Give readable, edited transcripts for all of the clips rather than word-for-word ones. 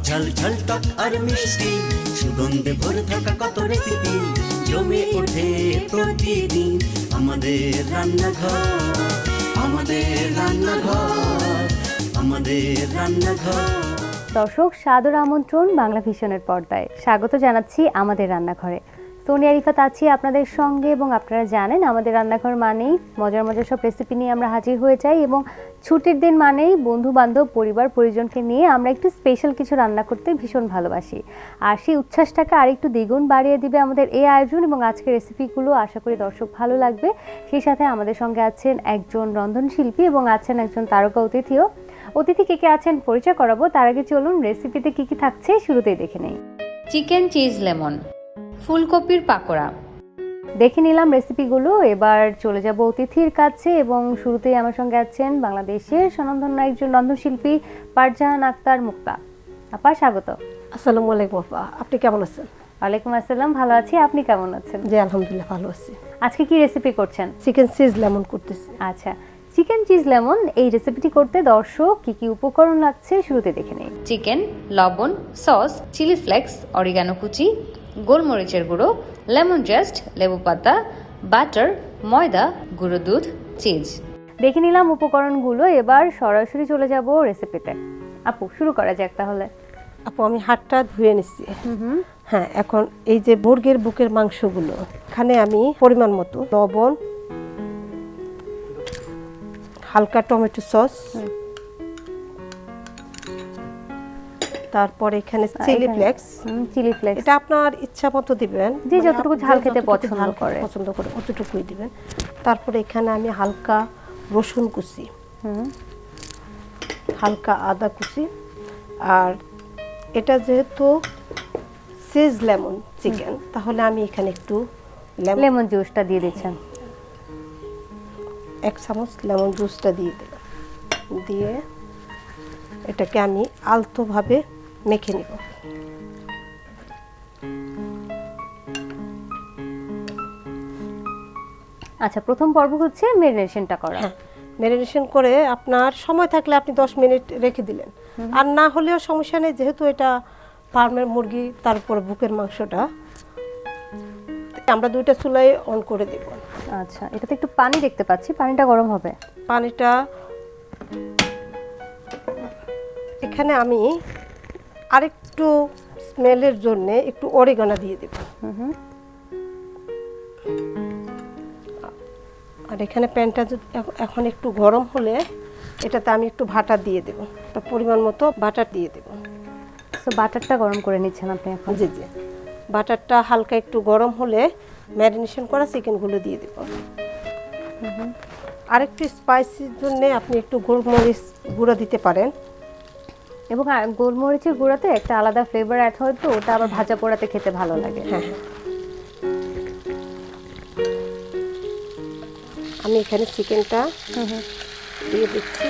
ঝাল ঝাল টক আর মিষ্টি সুগন্ধে ভরে থাকা কত রেসিপি জমে ওঠে প্রতিদিন আমাদের রান্নাঘর, আমাদের রান্নাঘর, আমাদের রান্নাঘর। দর্শক, সাদর আমন্ত্রণ বাংলা ভিশনের পর্দায়। স্বাগত জানাচ্ছি আমাদের রান্নাঘরে। সোনিয়া রিফাত আছি আপনাদের সঙ্গে এবং আপনারা জানেন আমাদের রান্নাঘর মানেই মজার মজার সব রেসিপি নিয়ে আমরা হাজির হয়ে যাই এবং ছুটির দিন মানেই বন্ধু বান্ধব পরিবার পরিজনকে নিয়ে আমরা একটু স্পেশাল কিছু রান্না করতে ভীষণ ভালোবাসি। আর সেই উচ্ছ্বাসটাকে আরেকটু দ্বিগুণ বাড়িয়ে দিবে আমাদের এই আয়োজন এবং আজকের রেসিপিগুলো। আশা করি দর্শক ভালো লাগবে। সেই সাথে আমাদের সঙ্গে আছেন একজন রন্ধনশিল্পী এবং আছেন একজন তারকা অতিথিও। অতিথি কে কে আছেন পরিচয় করাবো, তার আগে চলুন রেসিপিতে কি কি থাকছে শুরুতেই দেখে নেই। চিকেন চিজ লেমন, ফুলকপির পাকোড়া। দেখে নিলাম রেসিপিগুলো, এবার চলে যাব অতিথির কাছে এবং শুরুতেই আমার সঙ্গে আছেন বাংলাদেশের স্বনামধন্য একজন রন্ধনশিল্পী ফারজাহান আক্তার মুক্তা। আপা স্বাগত। আসসালামু আলাইকুম আপা, আপনি কেমন আছেন? ওয়ালাইকুম আসসালাম, ভালো আছি, আপনি কেমন আছেন? জি আলহামদুলিল্লাহ ভালো আছি। আজকে কি রেসিপি করছেন? চিকেন চিজ লেমন করতেছি। আচ্ছা, চিকেন চিজ লেমন, এই রেসিপিটি করতে দর্শক কি কি উপকরণ লাগছে শুরুতে দেখে নেই। চিকেন, লবণ, সস, চিলি ফ্লেক্স, অরিগানো কুচি, গোলমরিচের গুঁড়ো, লেমন জেস্ট, লেবু পাতা, বাটার, ময়দা, গুঁড়ো দুধ, চিজ। দেখে নিলাম উপকরণগুলো, এবার সরাসরি চলে যাব রেসিপিতে। আপু শুরু করা যাক তাহলে। আপু আমি হাতটা ধুয়ে নিচ্ছি। হ্যাঁ, এখন এই যে মুরগির বুকের মাংসগুলো, এখানে আমি পরিমাণ মতো লবণ, হালকা টমেটো সস, তারপরে এখানে চিলি ফ্লেক্স। চিলি ফ্লেক্স এটা আপনার ইচ্ছা মতো দিবেন, যে যতটুকু ঝাল খেতে পছন্দ করে অতটুকুই দিবেন। তারপরে এখানে আমি হালকা রসুন কুচি, হালকা আদা কুচি, আর এটা যেহেতু চিজ লেমন চিকেন, তাহলে আমি এখানে একটু লেমন জুসটা দিয়ে দিচ্ছেন। 1 চামচ লেমন জুসটা দিয়ে দিলাম, দিয়ে এটাকে আমি আলতোভাবে মেখে নিব। আচ্ছা, প্রথম পর্ব হচ্ছে ম্যারিনেশনটা করা। হ্যাঁ, ম্যারিনেশন করে আপনার সময় থাকলে আপনি 10 মিনিট রেখে দিলেন, আর না হলেও সমস্যা নেই, যেহেতু এটা ফার্মের মুরগি, তারপর বুকের মাংসটা আমরা দুইটা চুলায় অন করে দেব। আচ্ছা, এটাতে একটু পানি দেখতে পাচ্ছি, পানিটা গরম হবে। পানিটা এখানে আমি আরেকটু স্মেলের জন্য একটু অরিগানো দিয়ে দেব। আর এখানে প্যানটা এখন একটু গরম হলে এটাতে আমি একটু বাটার দিয়ে দেব, একটা পরিমাণ মতো বাটার দিয়ে দেব। সো বাটারটা গরম করে নিচ্ছেন আপনি এখন? জি জি, বাটারটা হালকা একটু গরম হলে ম্যারিনেশন করা চিকেনগুলো দিয়ে দেব। আরেকটু স্পাইসির জন্য আপনি একটু গোলমরিচ গুঁড়ো দিতে পারেন, এবং গোলমরিচের গুঁড়াতে একটা আলাদা ফ্লেভার অ্যাড হয়, তো ওটা আবার ভাজা পোড়াতে খেতে ভালো লাগে। হ্যাঁ হ্যাঁ। আমি এখানে চিকেনটা দিয়ে দিচ্ছি।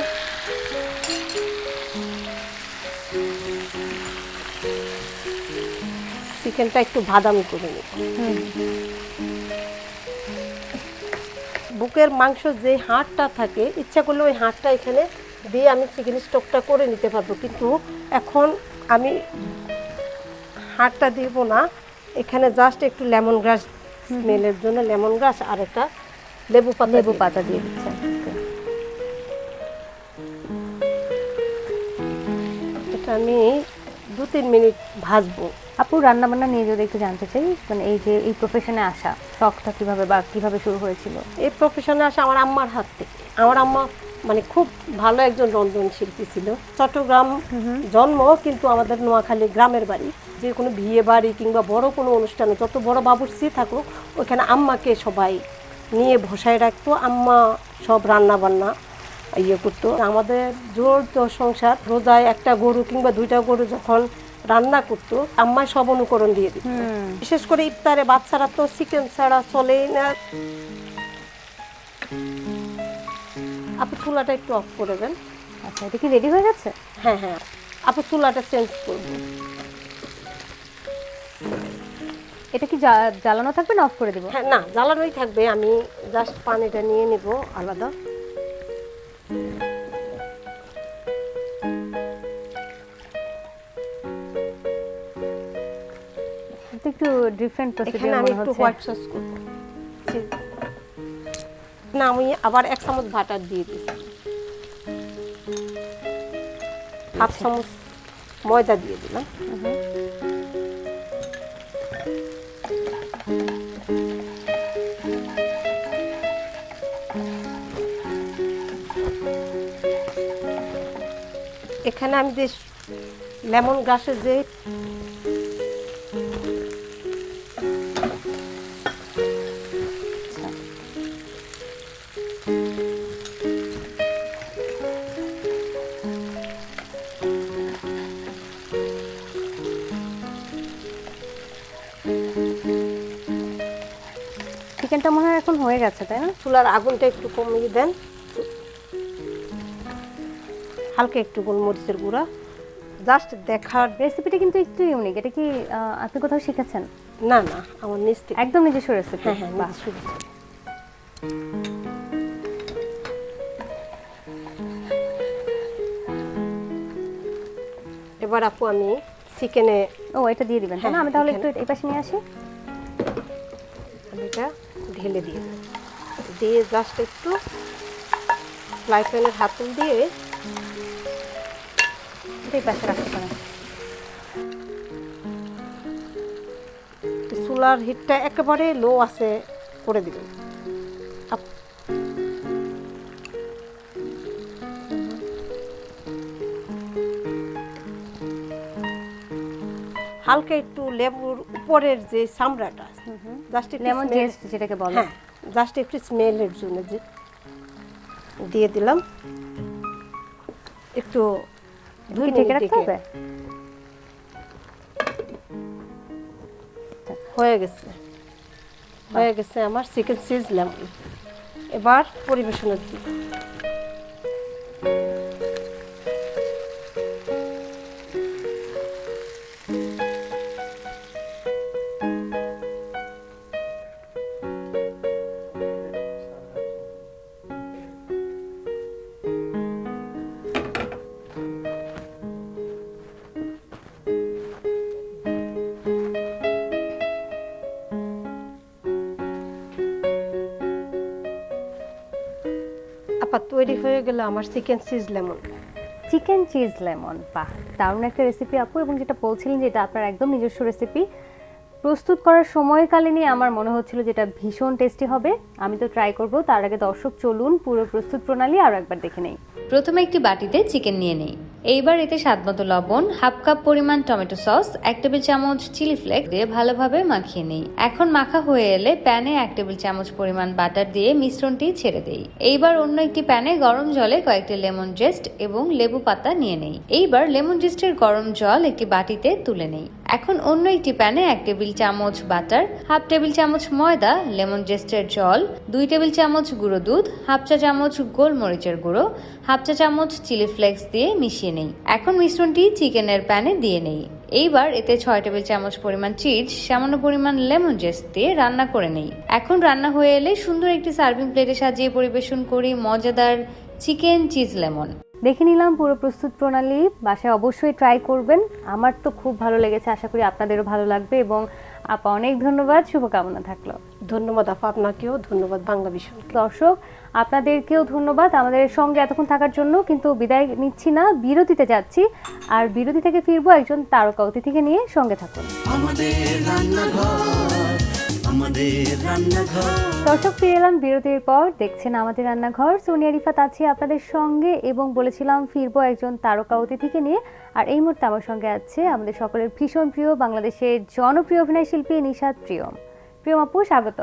চিকেনটা একটু বাদামি করে নিব। বুকের মাংস যে হাড়টা থাকে, ইচ্ছা করলে ওই হাড়টা এখানে দিয়ে আমি চিকেন স্টকটা করে নিতে পারবো, কিন্তু এখন আমি হাড়টা দিব না, এখানে জাস্ট একটু লেমন গ্রাস স্মেলের জন্য লেমন গ্রাস আর একটা লেবু পাতা দিয়ে দিচ্ছেন। এটা আমি 2-3 মিনিট ভাজবো। আপু রান্না বান্না নিয়ে যদি একটু জানতে চাই, মানে এই যে এই প্রফেশনে আসা শখটা কিভাবে শুরু হয়েছিল? এই প্রফেশনে আসা আমার আম্মার হাত থেকে। আমার আম্মা মানে খুব ভালো একজন রন্ধন শিল্পী ছিল। চট্টগ্রাম জন্ম, কিন্তু আমাদের নোয়াখালী গ্রামের বাড়ি। যে কোনো বিয়ে বাড়ি কিংবা বড় কোনো অনুষ্ঠানে যত বড় বাবুর্চি থাকুক, ওইখানে আম্মাকে সবাই নিয়ে বসায় রাখতো। আম্মা সব রান্না বান্না করতো। আমাদের জোর তো সংসার, রোজায় একটা গরু কিংবা 2টা গরু যখন রান্না করতো, আম্মা সব অনুকরণ দিয়ে দিত। বিশেষ করে ইফতারে বাচ্চারা তো চিকেন ছাড়া চলেই না। আপনি চুলাটা একটু অফ করে দেন। আচ্ছা, এটা কি রেডি হয়ে গেছে? হ্যাঁ হ্যাঁ, আপনি চুলাটা চেঞ্জ করবো। এটা কি জ্বালানো থাকবে না অফ করে দিব? হ্যাঁ, না জ্বালানোই থাকবে। আমি জাস্ট পানিটা নিয়ে নিব আলাদা। তো একটু ডিফারেন্ট এখানে প্রসিডিউর আমি মনে একটু হচ্ছে। হোয়াইট সস করব। না, আমি আবার 1 চামচ বাটার দিয়ে দিচ্ছি, হাফ চামচ ময়দা দিয়ে দিলাম। এখানে আমি যে লেমন গ্রাসের যে চিকেনটা মনে হয় এখন হয়ে গেছে, তাই না? চুলার আগুনটা একটু কমিয়ে দেন, হালকা একটু গোলমরিচের গুঁড়া, জাস্ট দেখার। রেসিপিটা কিন্তু একটু ইউনিক। এটা কি আপনি কোথাও শিখেছেন? না না, আমার নিজ থেকে। একদম নিজস্ব রেসিপি। হ্যাঁ হ্যাঁ, নিজস্ব রেসিপি। এবার আপু আমি চিকেনে ও এটা দিয়ে দিবেন, তাই না? হ্যাঁ, আমি তাহলে এখানে। একটু এই পাশে নিয়ে আসি। আমি এটা ঢেলে দিয়ে দেব। দিয়ে জাস্ট একটু ফ্রাই প্যানের হাতল দিয়ে এটা এই পাশে রাখতে পারেন। চুলার হিটটা একেবারে লো আছে করে দিবেন। হালকা একটু লেবুর উপরের যে চামড়াটা জাস্ট লেমন জেস্ট যেটাকে বলে। হ্যাঁ, জাস্ট একটু স্মেলের জন্য যে দিয়ে দিলাম। একটু 2 কি মিনিট ঢেকে রাখতে ঢেকে। হবে? হয়ে গেছে আমার চিকেন চিজ লেমন। এবার পরিবেশনের দিই। আপা তৈরি হয়ে গেল আমার chicken cheese lemon. Chicken cheese lemon, বাহ, দারুণ একটা রেসিপি আপু। এবং যেটা বলছিলেন যে এটা আপনার একদম নিজস্ব রেসিপি, প্রস্তুত করার সময়কালীনই আমার মনে হচ্ছিল যেটা ভীষণ টেস্টি হবে। আমি তো ট্রাই করব। তার আগে দর্শক চলুন পুরো প্রস্তুত প্রণালী আরও একবার দেখে নেই। প্রথমে একটি বাটিতে চিকেন নিয়ে নেই। এইবার এতে স্বাদমতো লবণ, হাফ কাপ পরিমাণ টমেটো সস, 1 টেবিল চামচ চিলি ফ্লেক্স দিয়ে ভালোভাবে মাখিয়ে নেই। এখন মাখা হয়ে এলে প্যানে 1 টেবিল চামচ পরিমাণ বাটার দিয়ে মিশ্রণটি ছেড়ে দেই। এইবার অন্য একটি প্যানে গরম জলে কয়েকটি লেমন জেস্ট এবং লেবু পাতা নিয়ে নেই। এইবার লেমন জেস্টের গরম জল একটি বাটিতে তুলে নেই। এখন অন্য একটি প্যানে 1 টেবিল চামচ বাটার, হাফ টেবিল চামচ ময়দা, লেমন জেস্টের জল, 2 টেবিল চামচ গুঁড়ো দুধ, হাফ চা চামচ গোলমরিচের গুঁড়ো, হাফ চা চামচ চিলি ফ্লেক্স দিয়ে মিশিয়ে নেই। এখন মিশ্রণটি চিকেনের প্যানে দিয়ে নেই। এইবার এতে 6 টেবিল চামচ পরিমাণ চিজ, সামান্য পরিমাণ লেমন জেস্ট দিয়ে রান্না করে নেই। এখন রান্না হয়ে এলে সুন্দর একটি সার্ভিং প্লেটে সাজিয়ে পরিবেশন করি মজাদার চিকেন চিজ লেমন। দেখে নিলাম পুরো প্রস্তুত প্রণালী, বাসায় অবশ্যই ট্রাই করবেন। আমার তো খুব ভালো লেগেছে, আশা করি আপনাদেরও ভালো লাগবে। এবং আপা অনেক ধন্যবাদ, শুভকামনা থাকলো। ধন্যবাদ আপা, আপনাকেও ধন্যবাদ বাংলা বিষয়। দর্শক আপনাদেরকেও ধন্যবাদ আমাদের সঙ্গে এতক্ষণ থাকার জন্য। কিন্তু বিদায় নিচ্ছি না, বিরতিতে যাচ্ছি। আর বিরতি থেকে ফিরবো একজন তারকা অতিথিকে নিয়ে। সঙ্গে থাকুন। আমাদের রান্নাঘর, আমাদের রান্নাঘর। দর্শক ফিরে এলাম বিরতির পর, দেখছেন আমাদের রান্নাঘর। সোনিয়া রিফাত আছি আপনাদের সঙ্গে এবং বলেছিলাম ফিরবো একজন তারকা অতিথিকে নিয়ে। আর এই মুহূর্তে আমার সঙ্গে আছে আমাদের সকলের ভীষণ প্রিয় বাংলাদেশের জনপ্রিয় অভিনয় শিল্পী নিশাত প্রিয়ম। প্রিয়ম আপু, স্বাগত।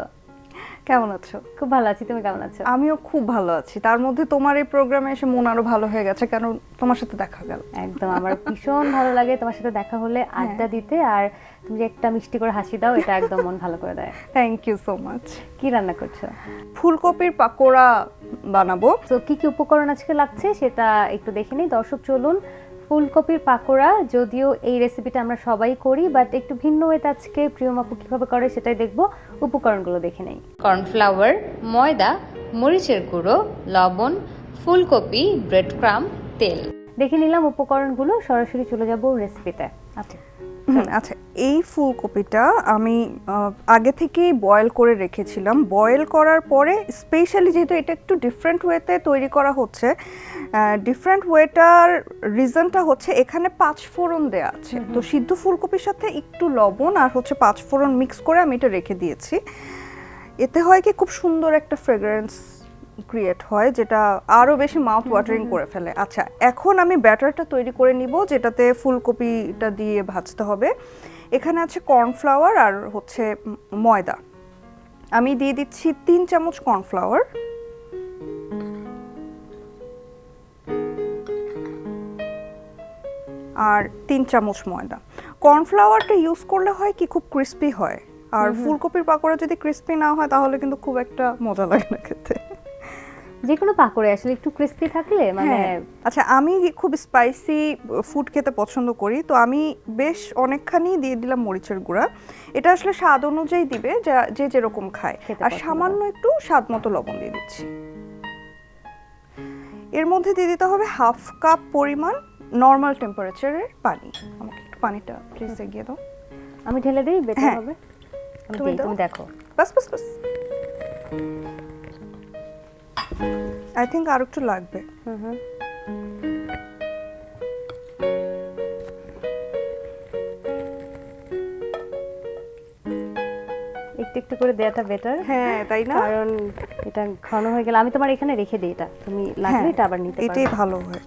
কেমন আছো? খুব ভালো আছি, তুমি কেমন আছো? আমিও খুব ভালো আছি। তার মধ্যে তোমার এই প্রোগ্রামে এসে মন আরো ভালো হয়ে গেছে, কারণ তোমার সাথে দেখা গেল। একদম, আমার ভীষণ ভালো লাগে তোমার সাথে দেখা হলে আড্ডা দিতে। আর তুমি যে একটা মিষ্টি করে হাসি দাও, এটা একদম মন ভালো করে দেয়। Thank you so much. কি রান্না করছো? ফুলকপির পাকোড়া বানাবো। তো কি কি উপকরণ আজকে লাগছে সেটা একটু দেখে নিই। দর্শক চলুন, ফুলকপির পাকোড়া, যদিও এই রেসিপিটা আমরা সবাই করি, বাট একটু ভিন্ন ওয়েতে আজকে প্রিয়ম আপু কিভাবে করে সেটাই দেখবো। উপকরণগুলো দেখে নেই। কর্নফ্লাওয়ার, ময়দা, মরিচের গুঁড়ো, লবণ, ফুলকপি, ব্রেড ক্রাম্ব, তেল। দেখে নিলাম উপকরণগুলো, সরাসরি চলে যাব রেসিপিতে। আচ্ছা আচ্ছা, এই ফুলকপিটা আমি আগে থেকেই বয়েল করে রেখেছিলাম। বয়েল করার পরে স্পেশালি যেহেতু এটা একটু ডিফারেন্ট ওয়েতে তৈরি করা হচ্ছে, ডিফারেন্ট ওয়েটার রিজনটা হচ্ছে এখানে 5 ফোড়ন দেওয়া আছে। তো সিদ্ধ ফুলকপির সাথে একটু লবণ আর হচ্ছে 5 ফোড়ন মিক্স করে আমি এটা রেখে দিয়েছি। এতে হয় কি খুব সুন্দর একটা ফ্রেগ্রেন্স ক্রিয়েট হয়, যেটা আরও বেশি মাউথ ওয়াটারিং করে ফেলে। আচ্ছা, এখন আমি ব্যাটারটা তৈরি করে নিব, যেটাতে ফুলকপিটা দিয়ে ভাজতে হবে। এখানে আছে কর্নফ্লাওয়ার আর হচ্ছে ময়দা। আমি দিয়ে দিচ্ছি 3 চামচ কর্নফ্লাওয়ার, আর 3 চামচ ময়দা। কর্নফ্লাওয়ারটা ইউজ করলে হয় কি খুব ক্রিস্পি হয়, আর ফুলকপির পাকোড়া যদি ক্রিস্পি না হয় তাহলে কিন্তু খুব একটা মজা লাগে না খেতে। যে কোনো পাকোড়া আসলে একটু ক্রিস্পি থাকলে মানে আচ্ছা, আমি খুব স্পাইসি ফুড খেতে পছন্দ করি, তো আমি বেশ অনেকখানি দিয়ে দিলাম মরিচের গুঁড়া। এটা আসলে স্বাদ অনুযায়ী দিবে, যে যেরকম খায়। খেতে আর পছন্দ সামান্য একটু স্বাদ মতো লবণ দিয়ে দিচ্ছি। এর মধ্যে দিয়ে দিতে হবে 1/2 কাপ পরিমাণ নর্মাল টেম্পারেচারের পানি। আমাকে একটু পানিটা প্লিজ এগিয়ে দাও। আমি ঢেলে দিই, বেটার হ্যাঁ। হবে। আমি তুমি দিই, দাও। তুমি দেখো। বাস বাস বাস, আই থিঙ্ক আর একটু লাগবে। একটু একটু করে দেওয়াটা বেটার। হ্যাঁ, তাই না? কারণ এটা ঘন হয়ে গেলে আমি তোমার এখানে রেখে দিই, এটা তুমি লাগলে হ্যাঁ, এটা আবার নিতে পারো। এটাই ভালো হয়।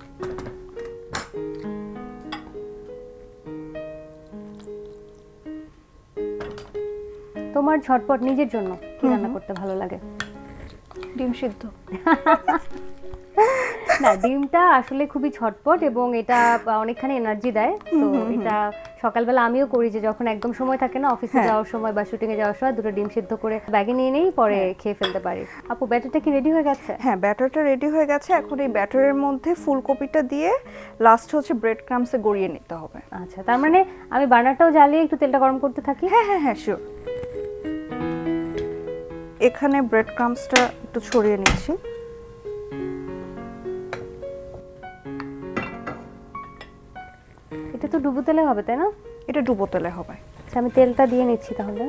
তোমার ঝটপট নিজের জন্য কি রান্না করতে ভালো লাগে? ডিম সিদ্ধ। না, ডিমটা আসলে খুবই ঝটপট এবং এটা অনেকখানি এনার্জি দেয়। তো এটা সকালবেলা আমিও করি, যে যখন একদম সময় থাকে না অফিসে যাওয়ার সময় বা শুটিং এ যাওয়ার সময় 2টো ডিম সিদ্ধ করে ব্যাগে নিয়ে নেই, পরে খেয়ে ফেলতে পারি। আপু, ব্যাটারটা কি রেডি হয়ে গেছে? হ্যাঁ, ব্যাটারটা রেডি হয়ে গেছে। এখন এই ব্যাটারের মধ্যে ফুলকপিটা দিয়ে লাস্ট হচ্ছে ব্রেড ক্রাম্বসে গড়িয়ে নিতে হবে। আচ্ছা, তার মানে আমি বার্নারটাও জ্বালিয়ে একটু তেলটা গরম করতে থাকি? হ্যাঁ হ্যাঁ হ্যাঁ, শিওর। এখানে ব্রেড ক্রাম্বসটা একটু ছড়িয়ে নিচ্ছি। এটা তো ডুবো তেলে হবে, তাই না? এটা ডুবো তেলে হবে। আচ্ছা, আমি তেলটা দিয়ে নিচ্ছি তাহলে।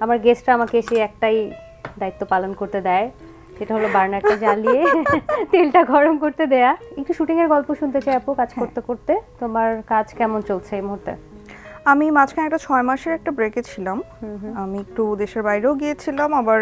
আমার গেস্টরা আমাকে এসে একটাই দায়িত্ব পালন করতে দেয়, সেটা হলো বার্নারটা জ্বালিয়ে তেলটা গরম করতে দেয়া। একটু শুটিং এর গল্প শুনতে চাই আপু, কাজ করতে করতে তোমার কাজ কেমন চলছে এই মুহূর্তে? আমি মাঝখানে একটা 6 মাসের একটা ব্রেকে ছিলাম। আমি একটু দেশের বাইরেও গিয়েছিলাম, আবার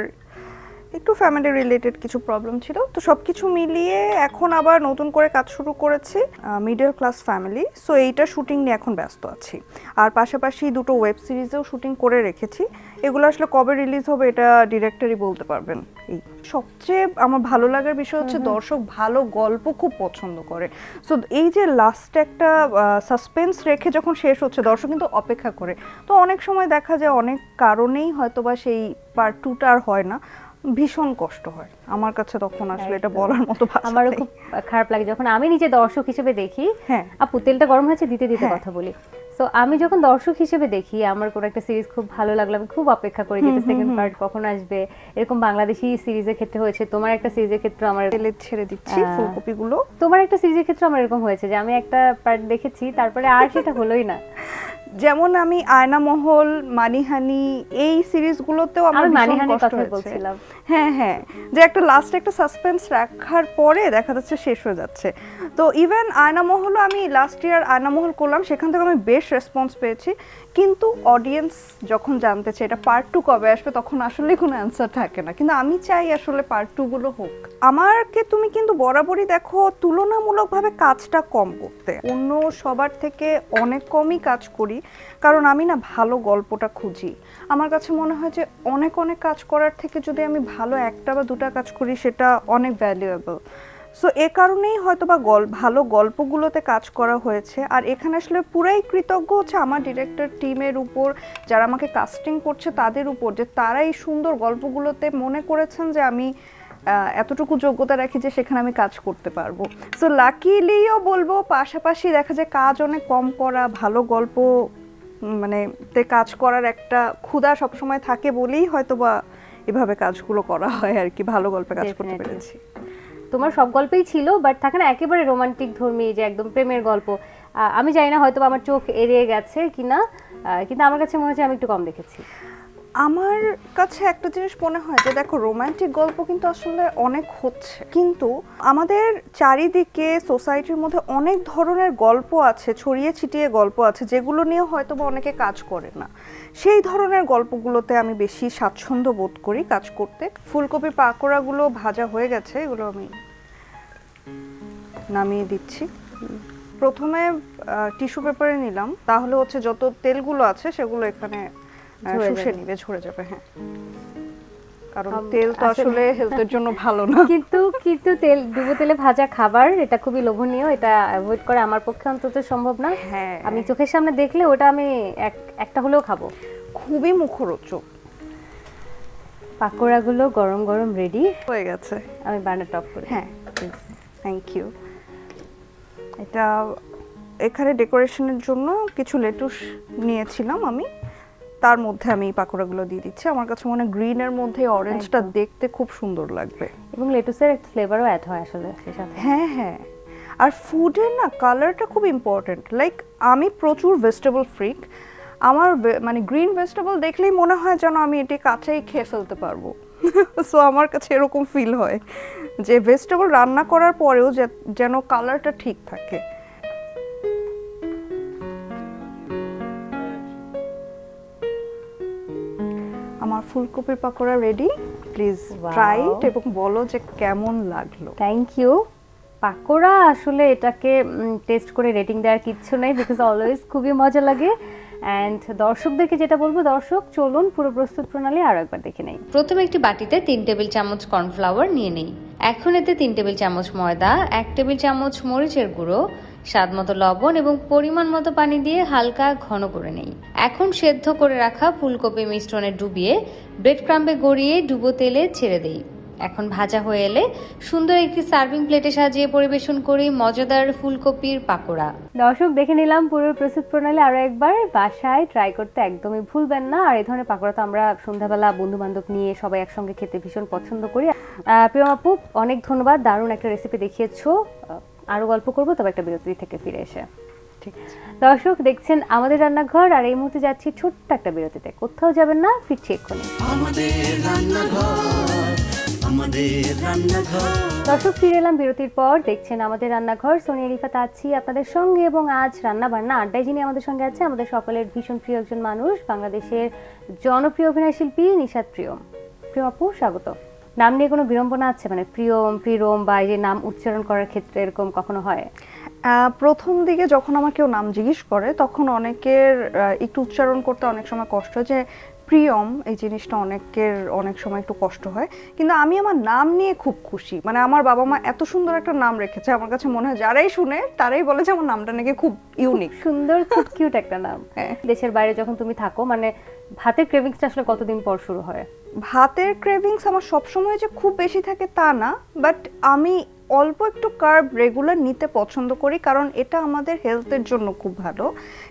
একটু ফ্যামিলি রিলেটেড কিছু প্রবলেম ছিল। তো সবকিছু মিলিয়ে এখন আবার নতুন করে কাজ শুরু করেছি, মিডল ক্লাস ফ্যামিলি। সো এইটা শুটিং নিয়ে এখন ব্যস্ত আছি। আর পাশাপাশি 2টো ওয়েব সিরিজেও শুটিং করে রেখেছি। এগুলো আসলে কবে রিলিজ হবে এটা ডিরেক্টরই বলতে পারবেন। এই সবচেয়ে আমার ভালো লাগার বিষয় হচ্ছে দর্শক ভালো গল্প খুব পছন্দ করে। সো এই যে লাস্ট একটা সাসপেন্স রেখে যখন শেষ হচ্ছে, দর্শক কিন্তু অপেক্ষা করে। তো অনেক সময় দেখা যায় অনেক কারণেই হয়তোবা সেই পার্ট 2টা আর হয় না, ভীষণ কষ্ট হয় আমার কাছে। তখন আসলে এটা বলার মতো ভাষা আমারও নেই। খুব খারাপ লাগে যখন আমি নিজে দর্শক হিসেবে দেখি। হ্যাঁ। আপু, তেলটা গরম হয়েছে, দিতে দিতে হ্যাঁ। কথা বলি। তো আমি যখন দর্শক হিসেবে দেখি, আমার কোনো একটা সিরিজ খুব ভালো লাগলো, আমি খুব অপেক্ষা করি যে সেকেন্ড পার্ট কখন আসবে। এরকম বাংলাদেশি সিরিজের ক্ষেত্রে হয়েছে, তোমার একটা সিরিজের ক্ষেত্রে আমার তেলে ছেড়ে দিচ্ছি ফুলকপিগুলো। তোমার একটা সিরিজের ক্ষেত্রে আমার এরকম হয়েছে যে আমি একটা পার্ট দেখেছি, তারপরে আর সেটা হলোই না। যেমন আমি আয়নামহল, মানিহানি এই সিরিজগুলোতেও আমার আমি ভীষণ মানিহানির কষ্ট কথাই হয়েছে। বলছিলাম। হ্যাঁ হ্যাঁ, যে একটা লাস্ট একটা সাসপেন্স রাখার পরে দেখা যাচ্ছে শেষ হয়ে যাচ্ছে। তো ইভেন আয়নামহলও আমি লাস্ট ইয়ার আয়নামহল করলাম, সেখান থেকে আমি বেশ রেসপন্স পেয়েছি। কিন্তু অডিয়েন্স যখন জানতে চায় এটা পার্ট 2 কবে আসবে, তখন আসলে কোনো অ্যান্সার থাকে না। কিন্তু আমি চাই আসলে পার্ট 2 গুলো হোক। আমাকে তুমি কিন্তু বরাবরই দেখো তুলনামূলকভাবে কাজটা কম করতে, অন্য সবার থেকে অনেক কমই কাজ করি, কারণ আমি না ভালো গল্পটা খুঁজি। আমার কাছে মনে হয় যে অনেক অনেক কাজ করার থেকে যদি আমি ভালো একটা বা দুটা কাজ করি সেটা অনেক ভ্যালুয়েবল। সো এ কারণেই হয়তো বা ভালো গল্পগুলোতে কাজ করা হয়েছে। আর এখানে আসলে পুরাই কৃতজ্ঞ হচ্ছে আমার ডিরেক্টর টিমের উপর, যারা আমাকে কাস্টিং করছে তাদের উপর, যে তারা এই সুন্দর গল্পগুলোতে মনে করেছেন যে আমি এতটুকু যোগ্যতা রাখি যে সেখানে আমি কাজ করতে পারবো। সো লাকিলিও বলবো, পাশাপাশি দেখা যায় কাজ অনেক কম করা, ভালো গল্প মানে তে কাজ করার একটা ক্ষুধা সবসময় থাকে বলেই হয়তো বা এভাবে কাজগুলো করা হয় আর কি, ভালো গল্পে কাজ করতে Definitely. পেরেছি। তোমার সব গল্পেই ছিল, বাট থাকে না একেবারে রোমান্টিক ধর্মী যে একদম প্রেমের গল্প। আমি জানি না হয়তো আমার চোখ এড়িয়ে গেছে কিনা, কিন্তু আমার কাছে মনে হচ্ছে আমি একটু কম দেখেছি। আমার কাছে একটা জিনিস মনে হয় যে দেখো, রোমান্টিক গল্প কিন্তু আসলে অনেক হচ্ছে, কিন্তু আমাদের চারিদিকে সোসাইটির মধ্যে অনেক ধরনের গল্প আছে, ছড়িয়ে ছিটিয়ে গল্প আছে, যেগুলো নিয়ে হয়তো বা অনেকে কাজ করে না। সেই ধরনের গল্পগুলোতে আমি বেশি স্বাচ্ছন্দ্য বোধ করি কাজ করতে। ফুলকপির পাকোড়াগুলো ভাজা হয়ে গেছে, এগুলো আমি নামিয়ে দিচ্ছি। প্রথমে টিস্যু পেপারে নিলাম, তাহলে হচ্ছে যত তেলগুলো আছে সেগুলো এখানে শুষে নিবে, ঝরে যাবে। হ্যাঁ, কারণ তেল তো আসলে হেলথের জন্য ভালো না। কিন্তু তেল ডুবো তেলে ভাজা খাবার এটা খুবই লোভনীয়, এটা অ্যাভয়েড করা আমার পক্ষে অন্তত সম্ভব না। হ্যাঁ, আমি চোখের সামনে দেখলে ওটা আমি একটা হলেও খাবো। খুবই মুখরোচক। পাকোড়াগুলো গরম গরম রেডি হয়ে গেছে। আমি বার্নারটা অফ করি। হ্যাঁ, থ্যাংক ইউ। এটা এখানে ডেকোরেশনের জন্য কিছু লেটুস নিয়েছিলাম আমি, তার মধ্যে আমি পাকোড়াগুলো দিয়ে দিচ্ছি। আমার কাছে মনে হয় গ্রিনের মধ্যে অরেঞ্জটা দেখতে খুব সুন্দর লাগবে, এবং লেটুসের একটা ফ্লেভারও অ্যাড হয় আসলে সেই সাথে। হ্যাঁ হ্যাঁ, আর ফুডের না কালারটা খুব ইম্পর্টেন্ট। লাইক আমি প্রচুর ভেজিটেবল ফ্রিক, আমার মানে গ্রিন ভেজিটেবল দেখলেই মনে হয় যেন আমি এটি কাঁচাই খেয়ে ফেলতে পারবো। সো আমার কাছে এরকম ফিল হয় যে ভেজিটেবল রান্না করার পরেও যেন কালারটা ঠিক থাকে। আমার ফুলকপির pakora ready, please try it এবং বলো যে কেমন লাগলো। Thank you. পাকোড়া আসলে এটাকে টেস্ট করে রেটিং দেওয়ার কিচ্ছু নেই, বিকজ অলওয়েজ খুবই মজা লাগে। অ্যান্ড দর্শকদেরকে যেটা বলবো, দর্শক চলুন পুরো প্রস্তুত প্রণালী আরও একবার দেখে নেই। প্রথমে একটি বাটিতে 3 টেবিল চামচ কর্নফ্লাওয়ার নিয়ে নেই। এখন এতে 3 টেবিল চামচ ময়দা, 1 টেবিল চামচ মরিচের গুঁড়ো, স্বাদমতো লবণ এবং পরিমাণ মতো পানি দিয়ে হালকা ঘন করে নেই। এখন সেদ্ধ করে রাখা ফুলকপি মিশ্রণে ডুবিয়ে ব্রেড ক্রাম্বে গড়িয়ে ডুবো তেলে ছেড়ে দেই। এখন ভাজা হয়ে এলে সুন্দর একটি সার্ভিং প্লেটে সাজিয়ে পরিবেশন করি মজাদার ফুলকপির পাকোড়া। দর্শক দেখে নিলাম পুরো প্রস্তুত প্রণালী, আরও একবার বাসায় ট্রাই করতে একদমই ভুলবেন না। আর এই ধরনের পাকোড়া তো আমরা সন্ধ্যাবেলা বন্ধু বান্ধব নিয়ে সবাই একসঙ্গে খেতে ভীষণ পছন্দ করি। প্রিয় আপু, অনেক ধন্যবাদ, দারুণ একটা রেসিপি দেখিয়েছো। আরও গল্প করবো তবে একটা বিরতি থেকে ফিরে এসে। ঠিক আছে দর্শক, দেখছেন আমাদের রান্নাঘর, আর এই মুহূর্তে যাচ্ছি ছোট্ট একটা বিরতিতে। কোথাও যাবেন না, ফিরছি এক্ষুনি। আমাদের রান্নাঘর, আমাদের রান্নাঘর। দর্শক, ফিরে এলাম বিরতির পর। দেখছেন আমাদের রান্নাঘর, সোনিয়া রিফাত আছি আপনাদের সঙ্গে, এবং আজ রান্না বান্না আড্ডায় যিনি আমাদের সঙ্গে আছে, আমাদের সকলের ভীষণ প্রিয় একজন মানুষ, বাংলাদেশের জনপ্রিয় অভিনয় শিল্পী নিশাত প্রিয়ম। প্রিয়ম আপু, স্বাগত। নাম নিয়ে কোনো বিড়ম্বনা আছে, মানে প্রিয়ম, প্রিয়ম বা এই যে নাম উচ্চারণ করার ক্ষেত্রে এরকম কখনো হয়? প্রথম দিকে যখন আমার কেউ নাম জিজ্ঞেস করে তখন অনেকের একটু উচ্চারণ করতে অনেক সময় কষ্ট হয়, যে প্রিয়ম এই জিনিসটা অনেকের অনেক সময় একটু কষ্ট হয়। কিন্তু আমি আমার নাম নিয়ে খুব খুশি, মানে আমার বাবা মা এত সুন্দর একটা নাম রেখেছে, আমার কাছে মনে হয় যারাই শুনে তারাই বলে যে আমার নামটা নাকি খুব ইউনিক, সুন্দর, খুব কিউট একটা নাম। হ্যাঁ। দেশের বাইরে যখন তুমি থাকো, মানে ভাতের ক্রেভিংসটা আসলে কতদিন পর শুরু হয়? ভাতের ক্রেভিংস আমার সবসময় যে খুব বেশি থাকে তা না, বাট আমি অল্প একটু কার্ব রেগুলার নিতে পছন্দ করি, কারণ এটা আমাদের হেলথের জন্য খুব ভালো।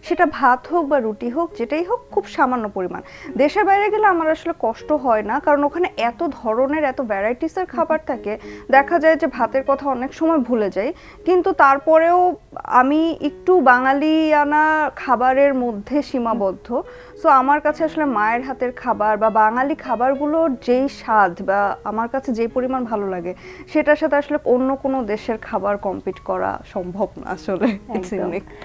সেটা ভাত হোক বা রুটি হোক, যেটাই হোক, খুব সামান্য পরিমাণ। দেশের বাইরে গেলে আমার আসলে কষ্ট হয় না, কারণ ওখানে এত ধরনের, এত ভ্যারাইটিসের খাবার থাকে, দেখা যায় যে ভাতের কথা অনেক সময় ভুলে যাই। কিন্তু তারপরেও আমি একটু বাঙালিয়ানা খাবারের মধ্যে সীমাবদ্ধ। সো আমার কাছে আসলে মায়ের হাতের খাবার বা বাঙালি খাবারগুলোর যেই স্বাদ বা আমার কাছে যেই পরিমাণ ভালো লাগে, সেটার সাথে আসলে অন্য কোনো দেশের খাবার কম্পিট করা সম্ভব না আসলে।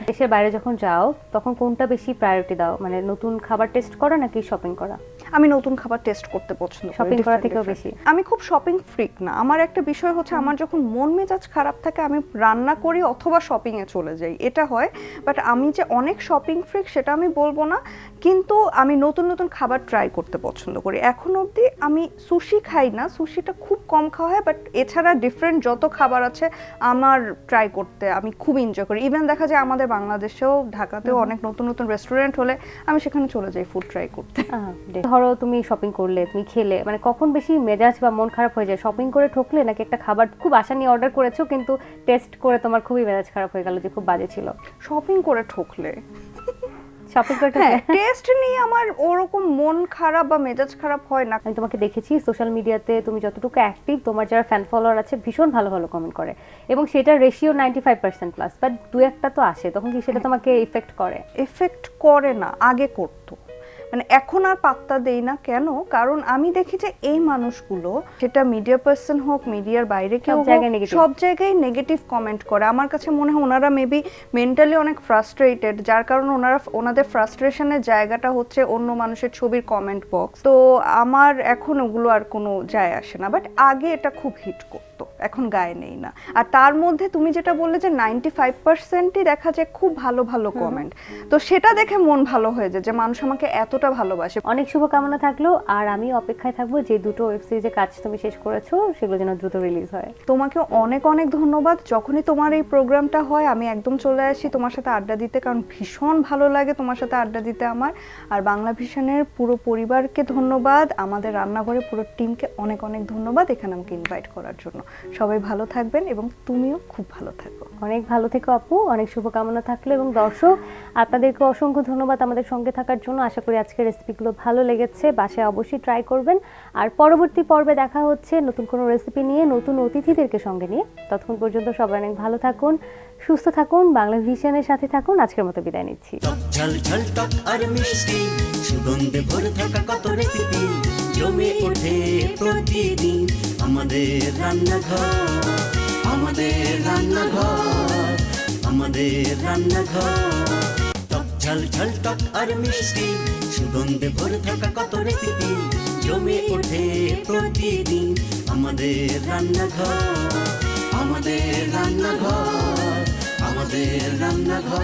দেশের বাইরে যখন যাও তখন কোনটা বেশি প্রায়োরিটি দাও, মানে নতুন খাবার টেস্ট করা নাকি শপিং করা? আমি নতুন খাবার টেস্ট করতে পছন্দ করি, শপিং করা থেকেও বেশি। আমি খুব শপিং ফ্রিক না। আমার একটা বিষয় হচ্ছে, আমার যখন মন মেজাজ খারাপ থাকে আমি রান্না করি অথবা শপিং এ চলে যাই, এটা হয়। বাট আমি যে অনেক শপিং ফ্রিক সেটা আমি বলবো না, কিন্তু আমি নতুন নতুন খাবার ট্রাই করতে পছন্দ করি। এখন অবধি আমি সুশি খাই না, সুশিটা খুব কম খাওয়া হয়, বাট এছাড়া ডিফারেন্ট যত খাবার আছে আমার ট্রাই করতে আমি খুব এনজয় করি। ইভেন দেখা যায় আমাদের বাংলাদেশেও, ঢাকাতেও অনেক নতুন নতুন রেস্টুরেন্ট হলে আমি সেখানে চলে যাই ফুড ট্রাই করতে। ধরো তুমি শপিং করলে, তুমি খেলে, মানে কখন বেশি মেজাজ বা মন খারাপ হয়ে যায়? শপিং করে ঠকলে, নাকি একটা খাবার খুব আশা নিয়ে অর্ডার করেছো কিন্তু টেস্ট করে তোমার খুবই মেজাজ খারাপ হয়ে গেল, যে খুব বাজে ছিল? শপিং করে ঠকলে। শপিং করতে হ্যাঁ, টেস্ট নিয়ে আমার ওরকম মন খারাপ বা মেজাজ খারাপ হয় না। আমি তোমাকে দেখেছি সোশ্যাল মিডিয়াতে, তুমি যতটুকু অ্যাক্টিভ, তোমার যারা ফ্যান ফলোয়ার আছে ভীষণ ভালো ভালো কমেন্ট করে, এবং সেটা রেশিও 95% প্লাস, বাট দু একটা তো আসে, তখন কি সেটা তোমাকে ইফেক্ট করে? এফেক্ট করে না, আগে করতো, মানে এখন আর পাত্তা দেই না। কেন? কারণ আমি দেখি যে এই মানুষগুলো, সেটা মিডিয়া পার্সন হোক, মিডিয়ার বাইরে কেউ হোক, জায়গায় negative। সব জায়গায় নেগেটিভ কমেন্ট করে। আমার কাছে মনে হয় ওনারা মেবি মেন্টালি অনেক ফ্রাস্ট্রেটেড, যার কারণে ওনাদের ফ্রাস্ট্রেশনের জায়গাটা হচ্ছে অন্য মানুষের ছবির কমেন্ট বক্স। তো আমার এখন ওগুলো আর কোনো যায় আসে না, বাট আগে এটা খুব হিট করতো, এখন গায়ে নেই না। আর তার মধ্যে তুমি যেটা বললে যে 95%ই দেখা যায় খুব ভালো ভালো কমেন্ট, তো সেটা দেখে মন ভালো হয়ে যায় যে মানুষ আমাকে এতটা ভালোবাসে। অনেক শুভকামনা থাকলো, আর আমি অপেক্ষায় থাকবো যে দুটো ওয়েব সিরিজের কাজ তুমি শেষ করেছো সেগুলো যেন দ্রুত রিলিজ হয়। তোমাকে অনেক অনেক ধন্যবাদ। যখনই তোমার এই প্রোগ্রামটা হয় আমি একদম চলে আসি তোমার সাথে আড্ডা দিতে, কারণ ভীষণ ভালো লাগে তোমার সাথে আড্ডা দিতে আমার। আর বাংলা ভিশনের পুরো পরিবারকে ধন্যবাদ, আমাদের রান্নাঘরে পুরো টিমকে অনেক অনেক ধন্যবাদ এখানে আমাকে ইনভাইট করার জন্য। সবাই ভালো থাকবেন এবং তুমিও খুব ভালো থাকো। অনেক ভালো থেকো আপু, অনেক শুভকামনা থাকলো। এবং দর্শক, আপনাদেরকে অসংখ্য ধন্যবাদ আমাদের সঙ্গে থাকার জন্য। আশা করি আজকের রেসিপিগুলো ভালো লেগেছে, বাসায় অবশ্যই ট্রাই করবেন। আর পরবর্তী পর্বে দেখা হচ্ছে নতুন কোনো রেসিপি নিয়ে, নতুন অতিথিদেরকে সঙ্গে নিয়ে। ততক্ষণ পর্যন্ত সবাই অনেক ভালো থাকুন, সুস্থ থাকুন, বাংলা ভিশনের সাথে থাকুন। আজকের মতো বিদায় নিচ্ছি। টক ঝাল ঝাল টক আর মিষ্টি, সুগন্ধে ভরে থাকা কত রেসিপি, জমে ওঠে প্রতিদিন আমাদের রান্নাঘর, আমাদের রান্নাঘর, আমাদের রান্নাঘর। টক ঝাল ঝাল টক আর মিষ্টি, সুগন্ধে ভরে থাকা কত রেসিপি, জমে ওঠে প্রতিদিন আমাদের রান্নাঘর, আমাদের রান্নাঘর, আমাদের রান্নাঘর।